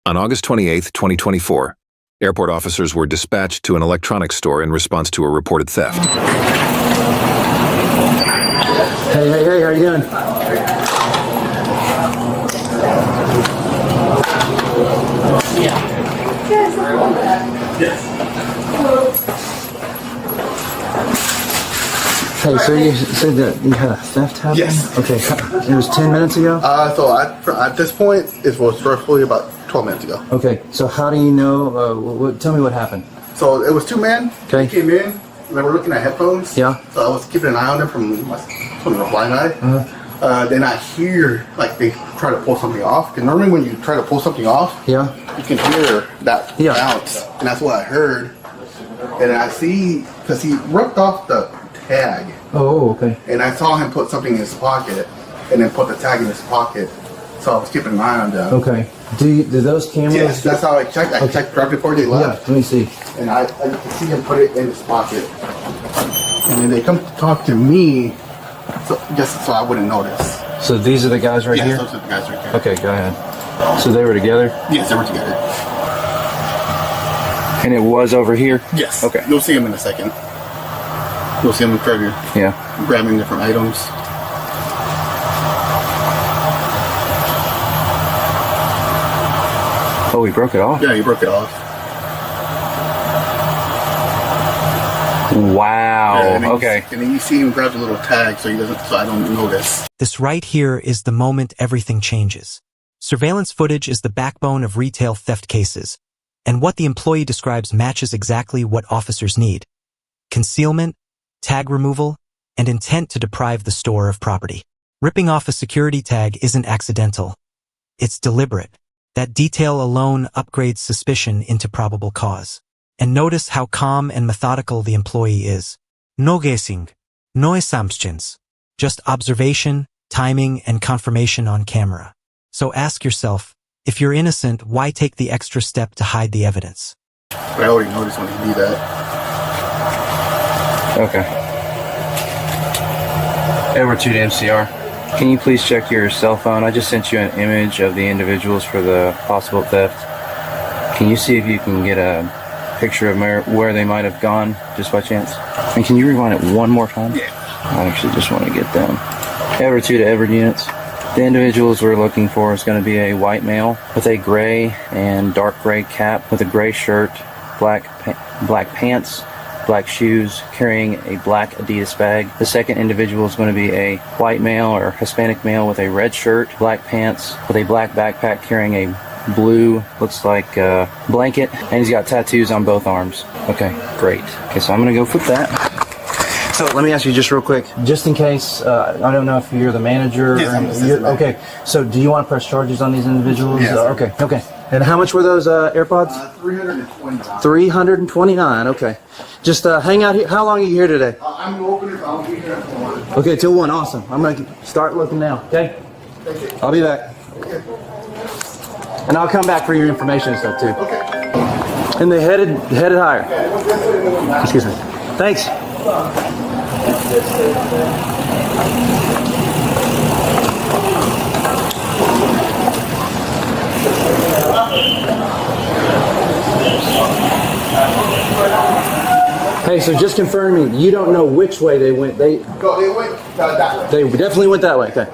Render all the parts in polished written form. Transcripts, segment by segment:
On August 28, 2024, airport officers were dispatched to an electronics store in response to a reported theft. Hey, how you doing? Hey, so you said that you had a theft happen? Yes. Okay, it was 10 minutes ago? So at this point, it was roughly about 12 minutes ago. Okay, so how do you know, tell me what happened. So it was two men. Okay. They came in, they were looking at headphones. Yeah. So I was keeping an eye on them from the blind eye. Then I hear, like, they try to pull something off. Because normally when you try to pull something off, Yeah. you can hear that bounce. And that's what I heard. And I see, because he ripped off the tag. Oh, okay. And I saw him put something in his pocket and then put the tag in his pocket. So I was keeping an eye on them. Okay. Do those cameras? Yes, that's how I checked. I checked right before they left. Yeah, let me see. And I could see him put it in his pocket. And then they come to talk to me, just so I wouldn't notice. So these are the guys right here? Yes, those are the guys right here. Okay, go ahead. So they were together? Yes, they were together. And it was over here? Yes. Okay. You'll see him in a second. You'll see him further. Yeah. Grabbing different items. Oh, he broke it off? Yeah, he broke it off. Wow. Yeah, and then Okay. And then you see him grab the little tag so I don't notice. This right here is the moment everything changes. Surveillance footage is the backbone of retail theft cases, and what the employee describes matches exactly what officers need: concealment, tag removal, and intent to deprive the store of property. Ripping off a security tag isn't accidental. It's deliberate. That detail alone upgrades suspicion into probable cause. And notice how calm and methodical the employee is. No guessing, no assumptions, just observation, timing, and confirmation on camera. So ask yourself, if you're innocent, why take the extra step to hide the evidence? But I already noticed when he did that. Okay. Edward 2 to MCR. Can you please check your cell phone? I just sent you an image of the individuals for the possible theft. Can you see if you can get a picture of where they might have gone, just by chance? And can you rewind it one more time? Yeah. I actually just want to get them. Edward 2 to Edward units. The individuals we're looking for is going to be a white male with a gray and dark gray cap, with a gray shirt, black pants, black shoes, carrying a black Adidas bag. The second individual is going to be a white male or Hispanic male with a red shirt, black pants, with a black backpack, carrying a blue, looks like a blanket, and he's got tattoos on both arms. Okay, great. Okay, so I'm going to go with that. So let me ask you just real quick, just in case, I don't know if you're the manager. Yes, I'm the assistant manager. Okay, so do you want to press charges on these individuals? Yes. Okay. And how much were those AirPods? 329. 329, okay. Just hang out here. How long are you here today? I'm open if I'll be here at 1. Okay, till 1, awesome. I'm going to start looking now, okay? Thank you. I'll be back. Okay. And I'll come back for your information and stuff too. Okay. And they headed higher. Excuse me. Thanks. Hey, so just confirm me, you don't know which way they went. They went that way. They definitely went that way. Okay.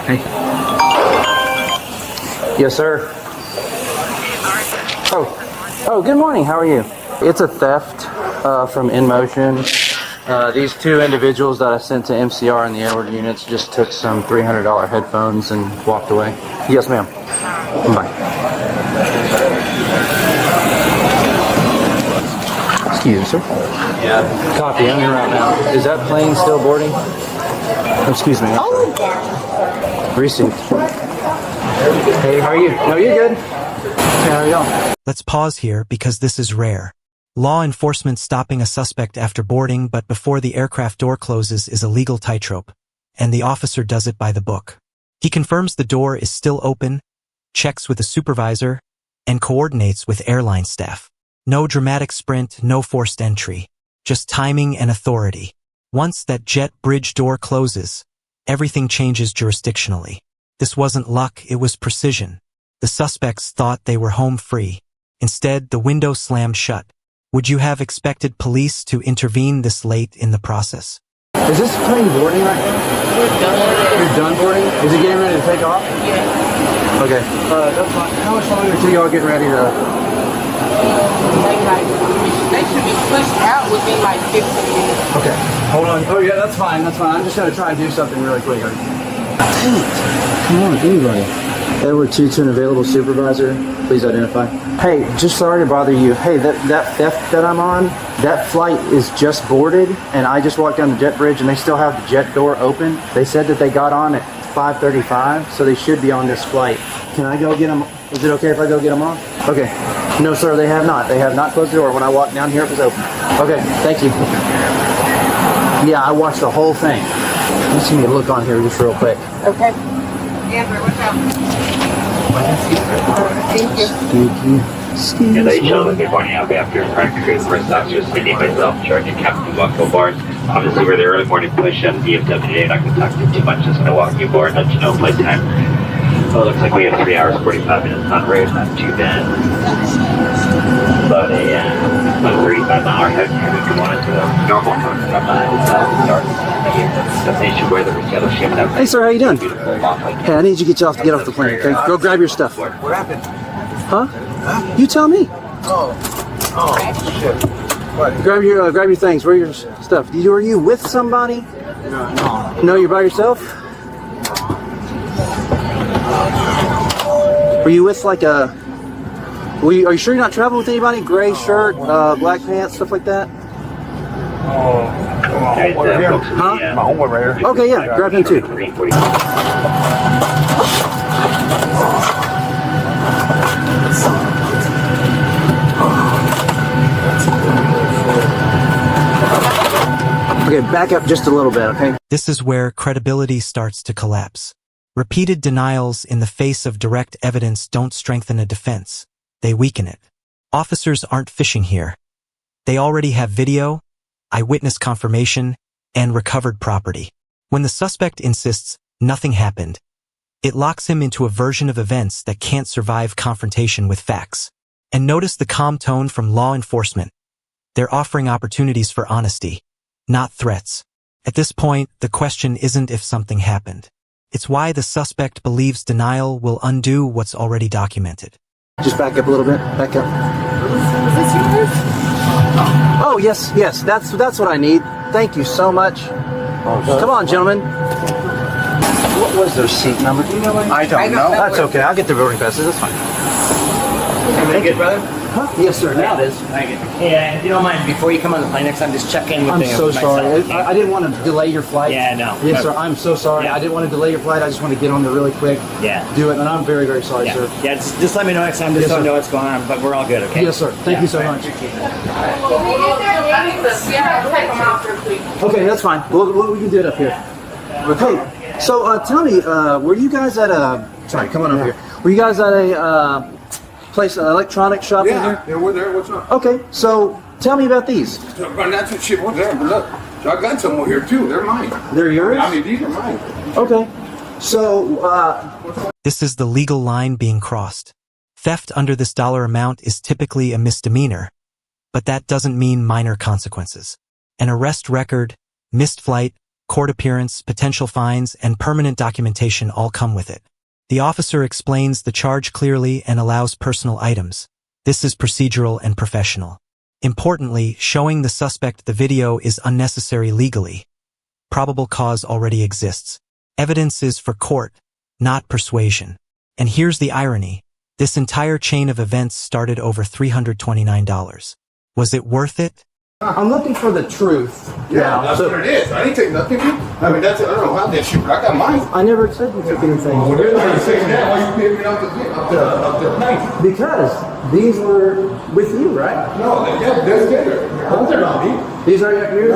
Hey. Yes, sir. Oh, good morning. How are you? It's a theft from InMotion. These two individuals that I sent to MCR in the Edward units just took some $300 headphones and walked away. Yes, ma'am. Bye. Excuse me, sir. Yeah. Copy. I'm en route now. Is that plane still boarding? Excuse me. Received. Hey, how are you? No, you're good. Hey, how are y'all? Let's pause here because this is rare. Law enforcement stopping a suspect after boarding but before the aircraft door closes is a legal tightrope, and the officer does it by the book. He confirms the door is still open, checks with a supervisor, and coordinates with airline staff. No dramatic sprint, no forced entry, just timing and authority. Once that jet bridge door closes, everything changes jurisdictionally. This wasn't luck, it was precision. The suspects thought they were home free. Instead, the window slammed shut. Would you have expected police to intervene this late in the process? Is this plane boarding right now? We're done. You're done boarding? Is it getting ready to take off? Yeah. Okay. That's fine. How much longer until y'all getting ready to... They should be pushed out within like 15 minutes. Okay. Hold on. Oh yeah, that's fine. That's fine. I'm just gonna try and do something really quick. Dang it. Come on, anybody. Edward Tutun, available supervisor. Please identify. Hey, just sorry to bother you. Hey, that theft that I'm on, that flight is just boarded, and I just walked down the jet bridge, and they still have the jet door open. They said that they got on at 5:35, so they should be on this flight. Can I go get them? Is it okay if I go get them off? Okay. No, sir, they have not. They have not closed the door. When I walked down here, it was open. Okay, thank you. Yeah, I watched the whole thing. Let's give me a look on here just real quick. Okay. Yeah, watch out. Thank you. Thank you. Excuse Ladies and me. gentlemen, good morning. On behalf of your current crew, first officer, Sydney, myself, Sergeant Captain, welcome aboard. Obviously, we're the early morning push on DFW today. Not going to talk to you too much. Just going to walk you aboard, let you know flight time. Well, it looks like we have 3 hours, 45 minutes on route. Not too bad. About a 35 mile heavy we wanted to normal start destination where the retailer shipment out. Hey, sir, how you doing? Beautiful long way. Hey, I need you to get off the plane, okay? Go grab your stuff. What happened? Huh? You tell me. Oh, shit. What? Grab your things. Where are your stuff? Are you with somebody? No. No, you're by yourself? Were you with like a... are you sure you're not traveling with anybody? Gray shirt, black pants, stuff like that? Oh, my homeboy right here. Huh? My homeboy right here. Okay, yeah, grab him too. Okay, back up just a little bit, okay? This is where credibility starts to collapse. Repeated denials in the face of direct evidence don't strengthen a defense. They weaken it. Officers aren't fishing here. They already have video, eyewitness confirmation, and recovered property. When the suspect insists nothing happened, it locks him into a version of events that can't survive confrontation with facts. And notice the calm tone from law enforcement. They're offering opportunities for honesty, not threats. At this point, the question isn't if something happened. It's why the suspect believes denial will undo what's already documented. Just back up a little bit. Back up. Is this yours? Oh, yes. That's what I need. Thank you so much. Come on, gentlemen. What was their seat number? Do you know? I don't know. That's okay. I'll get the boarding passes. That's fine. Everything good, brother? Huh? Yes, sir. Now it is. Yeah, if you don't mind, before you come on the plane next time, just check in with I'm me. so sorry. I didn't want to delay your flight. Yeah, no. Yes, sir. I'm so sorry. Yeah. I didn't want to delay your flight. I just want to get on there really quick. Yeah. Do it, and I'm very, very sorry, Yeah, sir. yeah, just let me know next time, just Yes, so I sir. know what's going on, but we're all good, okay? Yes, sir. Thank you so much. Yeah, take them out real quick. Okay, that's fine. We can do it up here. Okay, so tell me, were you guys at a... Sorry, come on over here. Were you guys at a place, an electronic shop in here? Yeah, we're there. What's up? Okay, so tell me about these. That's what shit was there, but look. I got some over here too. They're mine. They're yours? I mean, these are mine. Okay. So, This is the legal line being crossed. Theft under this dollar amount is typically a misdemeanor, but that doesn't mean minor consequences. An arrest record, missed flight, court appearance, potential fines, and permanent documentation all come with it. The officer explains the charge clearly and allows personal items. This is procedural and professional. Importantly, showing the suspect the video is unnecessary legally. Probable cause already exists. Evidence is for court, not persuasion. And here's the irony. This entire chain of events started over $329. Was it worth it? I'm looking for the truth. Yeah, that's what it is. I didn't take nothing. I mean, that's it. I don't know how that shit, but I got mine. I never said you took anything. Well, they're trying to say that. Why you picking me up the plane? Because these were with you, right? No, that's there. Those are not me. These are yours?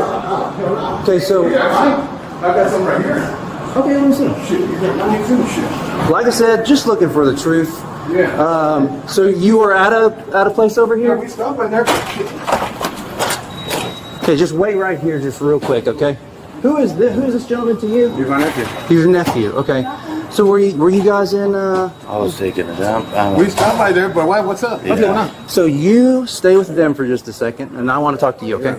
Okay, so... Yeah, mine. I got some right here. Okay, let me see. Shit, you got me too, shit. Like I said, just looking for the truth. Yeah. So you were at a place over Yeah, here? we stopped right there. Shit. Okay, just wait right here, just real quick, okay? Who is this gentleman to you? You're my nephew. He's your nephew. Okay. So were you guys in? I was taking it down. We stopped by there, but why? What's up? What's going on? So you stay with them for just a second, and I want to talk to you. Okay.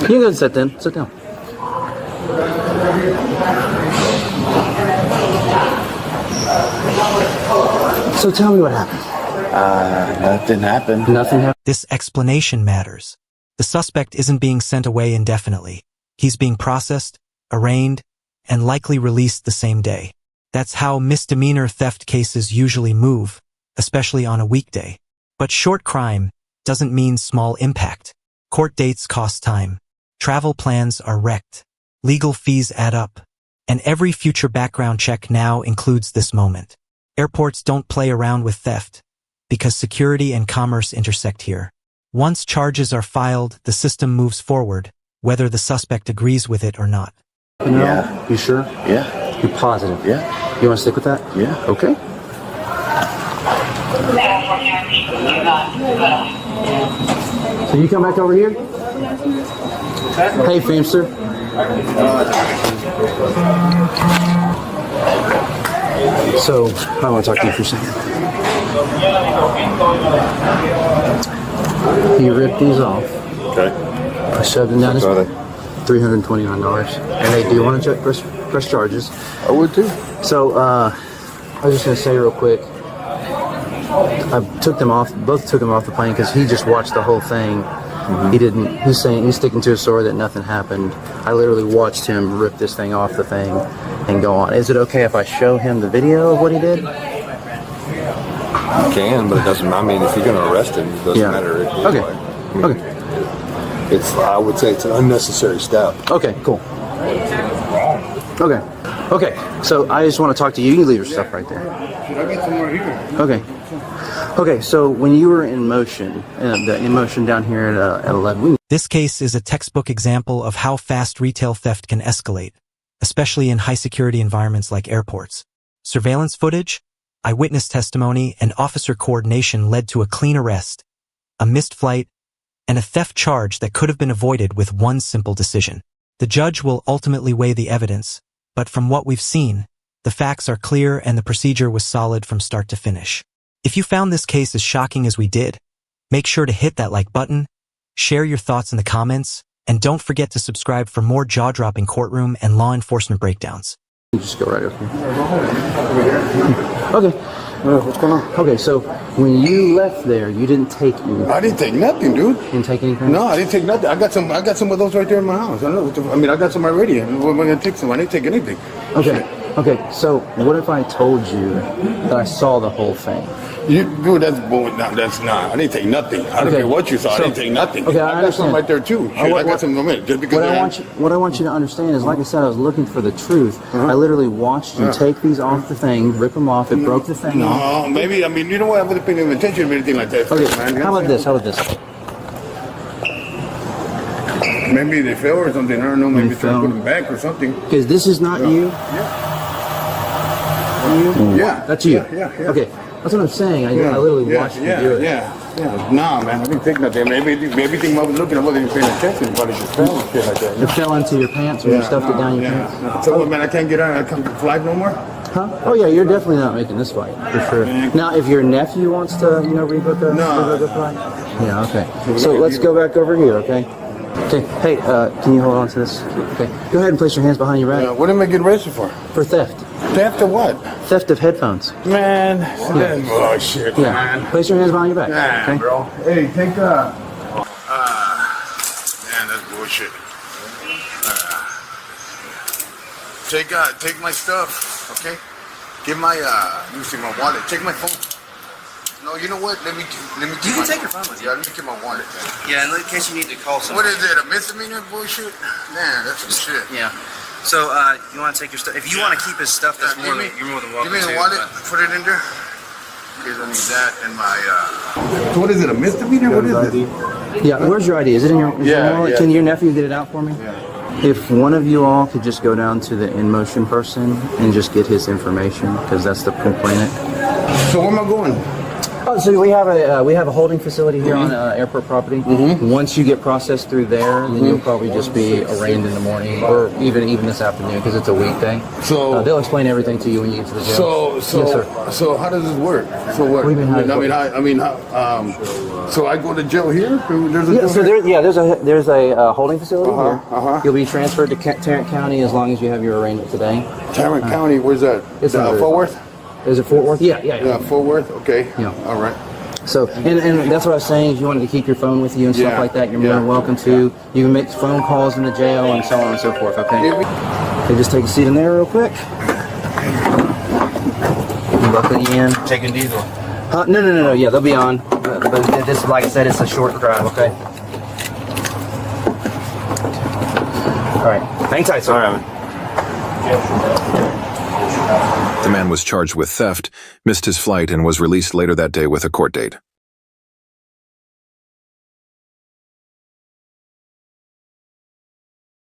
You can go and sit then. Sit down. So tell me what happened. Nothing happened. Nothing happened. This explanation matters. The suspect isn't being sent away indefinitely. He's being processed, arraigned, and likely released the same day. That's how misdemeanor theft cases usually move, especially on a weekday. But short crime doesn't mean small impact. Court dates cost time. Travel plans are wrecked. Legal fees add up. And every future background check now includes this moment. Airports don't play around with theft, because security and commerce intersect here. Once charges are filed, the system moves forward, whether the suspect agrees with it or not. No? Yeah. You sure? Yeah. You're positive? Yeah. You want to stick with that? Yeah. Okay. So you come back over here? Hey, Famester. So, I want to talk to you for a second. He ripped these off. Okay. I shoved them down his What are they? $329. And they do want to press charges. I would too. So, I was just going to say real quick, I took them off, both took them off the plane because he just watched the whole thing. He didn't, he's sticking to his story that nothing happened. I literally watched him rip this thing off the thing and go on. Is it okay if I show him the video of what he did? You can, but it doesn't. I mean, if you're going to arrest him, it doesn't matter. Okay. Okay. I would say it's an unnecessary step. Okay, cool. Okay. Okay, so I just want to talk to you. You can leave your stuff right there. Should I get somewhere here? Okay. Okay, so when you were in motion, down here at 11. This case is a textbook example of how fast retail theft can escalate, especially in high-security environments like airports. Surveillance footage, eyewitness testimony, and officer coordination led to a clean arrest, a missed flight, and a theft charge that could have been avoided with one simple decision. The judge will ultimately weigh the evidence, but from what we've seen, the facts are clear and the procedure was solid from start to finish. If you found this case as shocking as we did, make sure to hit that like button, share your thoughts in the comments, and don't forget to subscribe for more jaw-dropping courtroom and law enforcement breakdowns. Just go right over here. Okay. What's going on? Okay, so when you left there, you didn't take anything. I didn't take nothing, dude. You didn't take anything? No, I didn't take nothing. I got some of those right there in my house. I don't know. I mean, I got some already. What am I gonna take some? I didn't take anything. Okay. Okay. So what if I told you that I saw the whole thing? Dude, that's bull. No, that's not. I didn't take nothing. I don't care what you saw. I didn't take nothing. Okay, I got some right there too. Shit, I got some in a minute. Just because what I want you to understand is, like I said, I was looking for the truth. I literally watched you take these off the thing, rip them off. It broke the thing off. No, maybe. I mean, you know what? I wasn't paying attention to anything like that. Okay. Man. How about this? How about this? Maybe they fell or something. I don't know. Maybe trying to put them back or something. Because this is not you. Yeah. That's you. Yeah. Okay. That's what I'm saying. I literally watched you do it. Yeah. Nah, man, I didn't take nothing. Maybe everything I was looking, I wasn't even paying attention. Probably just fell and shit like that. It fell into your pants when you stuffed it down your pants. So, man, I can't get on. I can't fly no more. Huh? Oh yeah, you're definitely not making this flight for sure. Now, if your nephew wants to, rebook a flight. Yeah. Okay. So let's go back over here. Okay. Okay. Hey, can you hold on to this? Okay. Go ahead and place your hands behind your back. What am I getting arrested for? For theft. Theft of what? Theft of headphones. Man, that's bullshit, man. Place your hands behind your back. Nah, okay? bro. Hey, take man, that's bullshit. Take my stuff, okay? Give my let me see my wallet. Take my phone. No, you know what? Let me. You can take your phone with you. Yeah, let me get my wallet. Man. Yeah, in case you need to call someone. What is it? A misdemeanor bullshit? Man, that's some shit. Yeah. So you want to take your stuff? If you want to keep his stuff, that's you're more than welcome. Give me the to, wallet. Put it in there. Because I need that and my. What is it? A misdemeanor? What is it? Yeah. Where's your ID? Is it in your wallet? Yeah. Can your nephew get it out for me? Yeah. If one of you all could just go down to the in motion person and just get his information, because that's the complainant. So where am I going? Oh, so we have a holding facility here on airport property. Once you get processed through there, then you'll probably just be arraigned in the morning, or even this afternoon, because it's a weekday. So they'll explain everything to you when you get to the jail. So yes, sir. So how does this work? So what? What do you mean, how does it so I go to jail here? There's a Yeah, jail so here? there's a holding facility here. Uh-huh. You'll be transferred to Tarrant County as long as you have your arraignment today. Tarrant County, where's that? It's Fort Worth? Is it Fort Worth? Yeah. Fort Worth. Okay. Yeah. All right. So, and that's what I was saying. If you wanted to keep your phone with you and stuff Yeah, like that, you're more than welcome to. You can make phone calls in the jail and so on and so forth. Okay. Okay, just take a seat in there real quick. Buckle you in. Taking diesel. No. Yeah, they'll be on. But this, like I said, it's a short drive. Okay. All right. Hang tight, sir. All right. The man was charged with theft, missed his flight, and was released later that day with a court date.